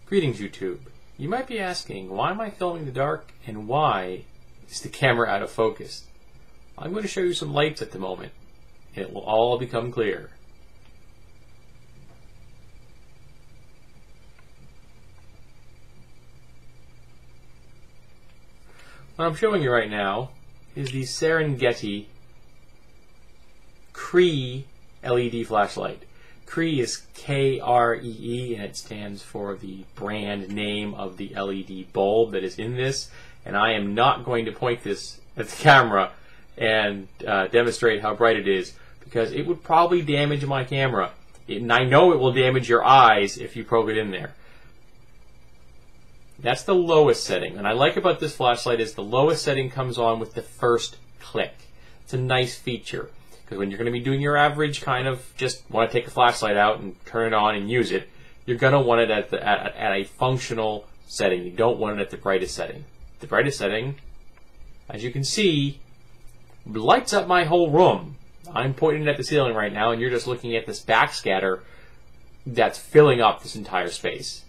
Greetings, YouTube. You might be asking, why am I filming in the dark and why is the camera out of focus? I'm going to show you some lights at the moment and it will all become clear. What I'm showing you right now is the Serengeti Cree LED flashlight. Cree is K-R-E-E, and it stands for the brand name of the LED bulb that is in this. And I am not going to point this at the camera and demonstrate how bright it is, because it would probably damage my camera. And I know it will damage your eyes if you probe it in there. That's the lowest setting. And I like about this flashlight is the lowest setting comes on with the first click. It's a nice feature. Because when you're going to be doing your average kind of just want to take a flashlight out and turn it on and use it, you're going to want it at a functional setting. You don't want it at the brightest setting. The brightest setting, as you can see, lights up my whole room. I'm pointing at the ceiling right now, and you're just looking at this backscatter that's filling up this entire space.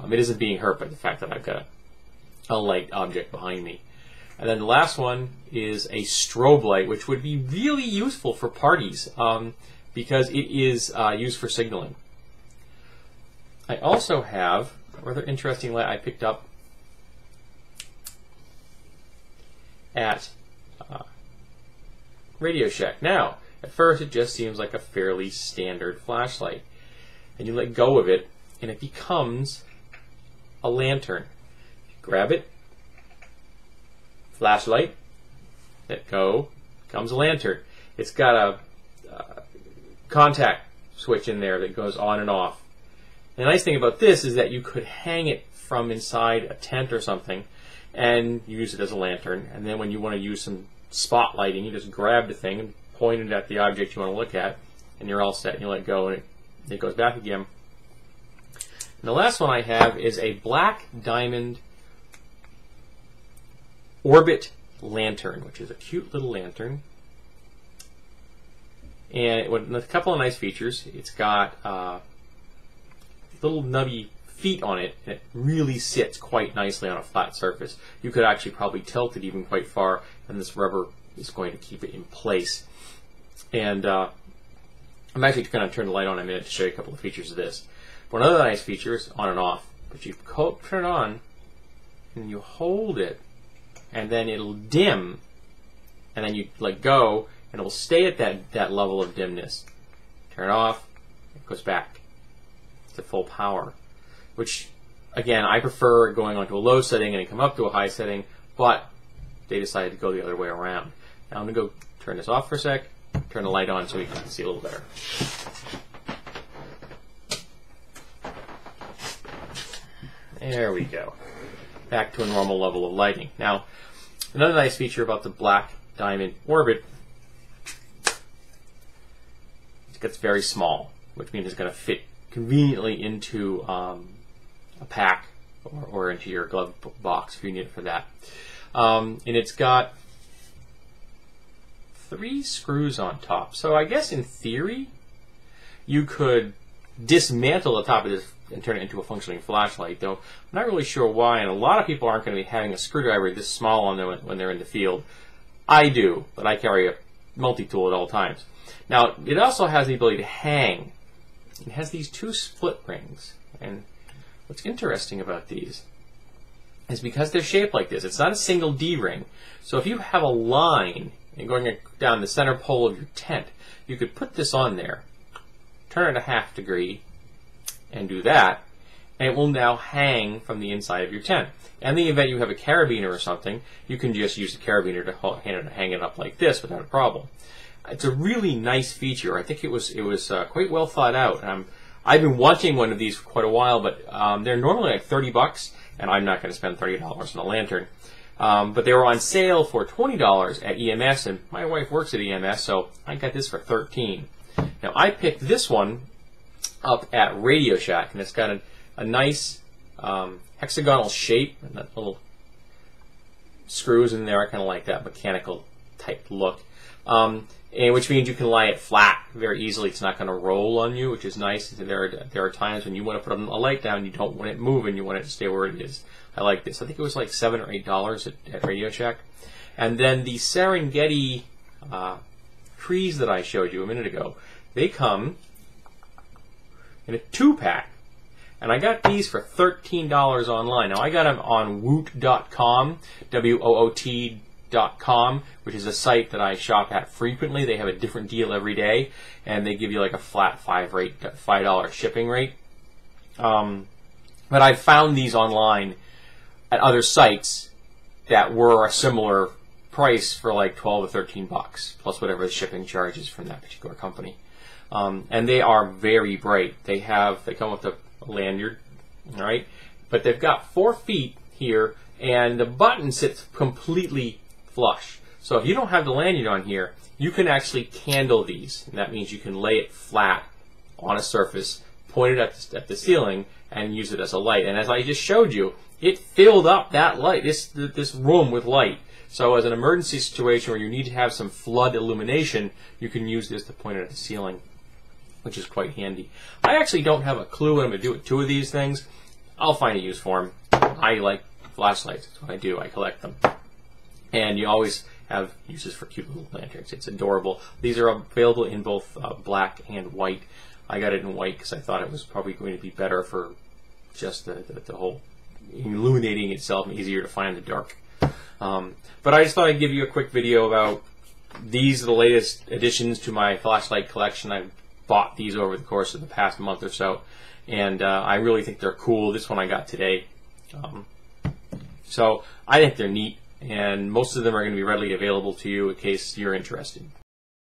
It isn't being hurt by the fact that I've got a light object behind me. And then the last one is a strobe light, which would be really useful for parties because it is used for signaling. I also have a rather interesting light I picked up at Radio Shack. Now, at first it just seems like a fairly standard flashlight. And you let go of it, and it becomes a lantern. Grab it. Flashlight, let go, comes a lantern. It's got a contact switch in there that goes on and off. And the nice thing about this is that you could hang it from inside a tent or something and use it as a lantern. And then when you want to use some spotlighting, you just grab the thing and point it at the object you want to look at, and you're all set. And you let go, and it goes back again. And the last one I have is a black diamond orbit lantern, which is a cute little lantern, and with a couple of nice features. It's got little nubby feet on it, and it really sits quite nicely on a flat surface. You could actually probably tilt it even quite far, and this rubber is going to keep it in place. And I'm actually going to turn the light on in a minute to show you a couple of features of this. But another nice feature is on and off. But you turn it on, and you hold it, and then it'll dim, and then you let go, and it'll stay at that level of dimness. Turn it off, it goes back to full power, which, again, I prefer going onto a low setting and then come up to a high setting, but they decided to go the other way around. Now I'm going to go turn this off for a sec, turn the light on so we can see a little better. There we go. Back to a normal level of lighting. Now, another nice feature about the black diamond orbit, it gets very small, which means it's going to fit conveniently into a pack or into your glove box if you need it for that. And it's got 3 screws on top. So I guess in theory, you could dismantle the top of this and turn it into a functioning flashlight, though I'm not really sure why, and a lot of people aren't going to be having a screwdriver this small on them when they're in the field. I do, but I carry a multi-tool at all times. Now, it also has the ability to hang. It has these 2 split rings, and what's interesting about these is because they're shaped like this, it's not a single D-ring. So if you have a line and going down the center pole of your tent, you could put this on there, turn it a ½ degree, and do that, and it will now hang from the inside of your tent. And in the event you have a carabiner or something, you can just use the carabiner to hang it up like this without a problem. It's a really nice feature. I think it was quite well thought out. I've been wanting one of these for quite a while, but they're normally like $30, and I'm not going to spend $30 on a lantern. But they were on sale for $20 at EMS, and my wife works at EMS, so I got this for $13. Now I picked this one up at Radio Shack, and it's got a nice hexagonal shape and that little screws in there. I kind of like that mechanical type look. And which means you can lie it flat very easily. It's not going to roll on you, which is nice. There are times when you want to put a light down, you don't want it moving, you want it to stay where it is. I like this. I think it was like $7 or $8 at Radio Shack. And then the Serengeti trees that I showed you a minute ago, they come in a 2-pack. And I got these for $13 online. Now I got them on woot.com, WOOT.com, which is a site that I shop at frequently. They have a different deal every day, and they give you like a flat $5 shipping rate. But I found these online at other sites that were a similar price for like 12 or 13 bucks, plus whatever the shipping charge is from that particular company. And they are very bright. They come with a lanyard, all right? But they've got 4 feet here, and the button sits completely flush. So if you don't have the lanyard on here, you can actually candle these. And that means you can lay it flat on a surface, point it at the ceiling, and use it as a light. And as I just showed you, it filled up that light, this room with light. So as an emergency situation where you need to have some flood illumination, you can use this to point it at the ceiling, which is quite handy. I actually don't have a clue what I'm going to do with 2 of these things. I'll find a use for them. I like flashlights. That's what I do. I collect them. And you always have uses for cute little lanterns. It's adorable. These are available in both black and white. I got it in white because I thought it was probably going to be better for just the whole illuminating itself, and easier to find in the dark. But I just thought I'd give you a quick video about these are the latest additions to my flashlight collection. I've bought these over the course of the past month or so, and I really think they're cool. This one I got today. So I think they're neat, and most of them are going to be readily available to you in case you're interested.